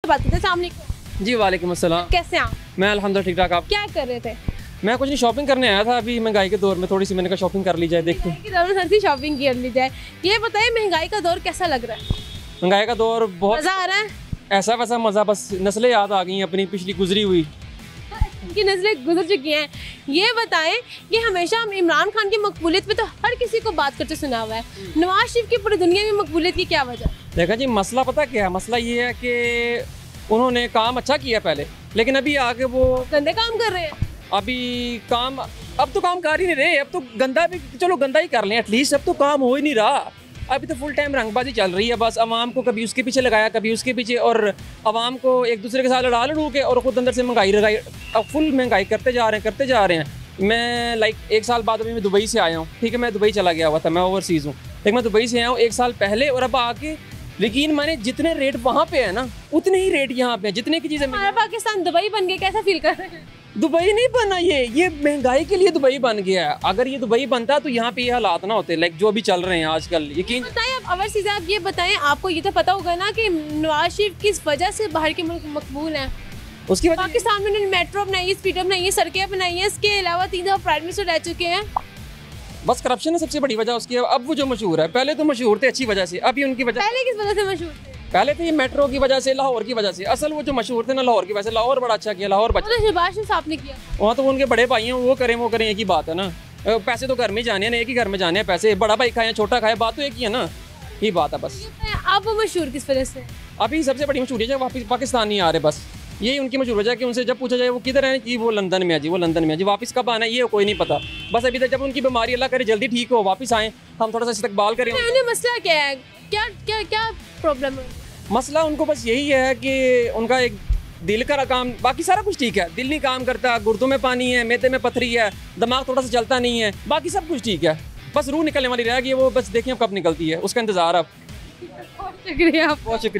बात करते हैं। अस्सलाम वालेकुम। जी वालेकुम अस्सलाम। कैसे हैं आप? मैं अल्हम्दुलिल्लाह ठीक ठाक। आप? क्या कर रहे थे? मैं कुछ नहीं, शॉपिंग करने आया था। अभी महंगाई के दौर में थोड़ी सी मैंने कहा शॉपिंग कर ली जाए, देखते हैं। महंगाई के दौर में सस्ती शॉपिंग कर ली जाए। ये बताइए महंगाई का दौर कैसा लग रहा है? महंगाई का दौर बहुत मज़ा आ रहा है? ऐसा वैसा मज़ा, बस नस्लें याद आ गई हैं अपनी पिछली गुजरी हुई। इनकी नज़रें गुजर चुकी हैं। ये बताएं कि हमेशा हम इमरान खान की मकबूलियत पे तो हर किसी को बात करते सुना हुआ है, नवाज शरीफ की पूरी दुनिया में मकबूलियत की क्या वजह? देखा जी, मसला पता क्या है? मसला ये है कि उन्होंने काम अच्छा किया पहले, लेकिन अभी आगे वो गंदे काम कर रहे हैं। अब तो काम कर ही नहीं रहे। अब तो गंदा भी, चलो गंदा ही कर लें एटलीस्ट। अब तो काम हो ही नहीं रहा। अभी तो फुल टाइम रंगबाजी चल रही है। बस अवाम को कभी उसके पीछे लगाया, कभी उसके पीछे, और अवाम को एक दूसरे के साथ लड़ा लड़ू के और खुद अंदर से महंगाई लगाई। अब फुल महंगाई करते जा रहे हैं। मैं एक साल बाद अभी मैं दुबई से आया हूँ, ठीक है। मैं दुबई चला गया हुआ था, मैं ओवरसीज़ हूँ, लेकिन मैं दुबई से आया हूँ 1 साल पहले, और अब आके लेकिन मैंने जितने रेट वहाँ पे है ना, उतने ही रेट यहाँ पे हैं, जितने की चीज़ें। हमारा पाकिस्तान दुबई बन गया, कैसा फील कर रहे हैं? दुबई नहीं बना, ये महंगाई के लिए दुबई बन गया है। अगर ये दुबई बनता तो यहाँ पे ये हालात ना होते, लाइक जो भी चल रहे हैं आजकल। यकीन बताएं आप अवर चीज़ें, आप ये बताएं, आपको ये तो पता होगा ना कि नवाज शरीफ किस वजह से बाहर के मुल्क मकबूल हैं। उसकी वजह पाकिस्तान में उन्होंने मेट्रो बनाई है, स्पीड बनाई है, सड़कें बनाई हैं, इसके अलावा 3 दफ़ा प्राइम मिनिस्टर रह चुके हैं। बस करप्शन है सबसे बड़ी वजह उसकी। अब वो जो मशहूर है, पहले तो मशहूर थे अच्छी वजह से, अभी उनकी वजह, पहले किस वजह से मशहूर थे? पहले तो ये मेट्रो की वजह से, लाहौर की वजह से। असल वो जो मशहूर थे ना लाहौर की वजह से, लाहौर बड़ा अच्छा किया, लाहौर बचा। तो शहबाज शरीफ साहब ने किया। वहाँ तो उनके बड़े भाई हैं, वो करें एक ही बात है ना। पैसे तो घर में जाने हैं ना, एक ही घर में जाने हैं पैसे। बड़ा भाई खाए छोटा खाए, बात तो एक ही है ना, ये बात है बस। अब वो मशहूर किस वजह से? अभी सबसे बड़ी मशहूरी है वापस पाकिस्तान नहीं आ रहे, बस यही उनकी मशहूर वजह है कि उनसे जब पूछा जाए वो किधर है, कि वो लंदन में है जी, वो लंदन में है जी। वापस कब आना है ये कोई नहीं पता। बस अभी तक जब उनकी बीमारी अल्लाह करे जल्दी ठीक हो, वापस आएँ, हम थोड़ा सा इस्तकबाल करें। मसला क्या है? क्या प्रॉब्लम है? मसला उनको बस यही है कि उनका एक दिल का काम, बाकी सारा कुछ ठीक है। दिल नहीं काम करता, गुर्दों में पानी है, मैदे में पथरी है, दिमाग थोड़ा सा चलता नहीं है, बाकी सब कुछ ठीक है। बस रूह निकलने वाली रह गई, वो बस देखें अब कब निकलती है, उसका इंतज़ार अब। बहुत शुक्रिया। बहुत शुक्रिया।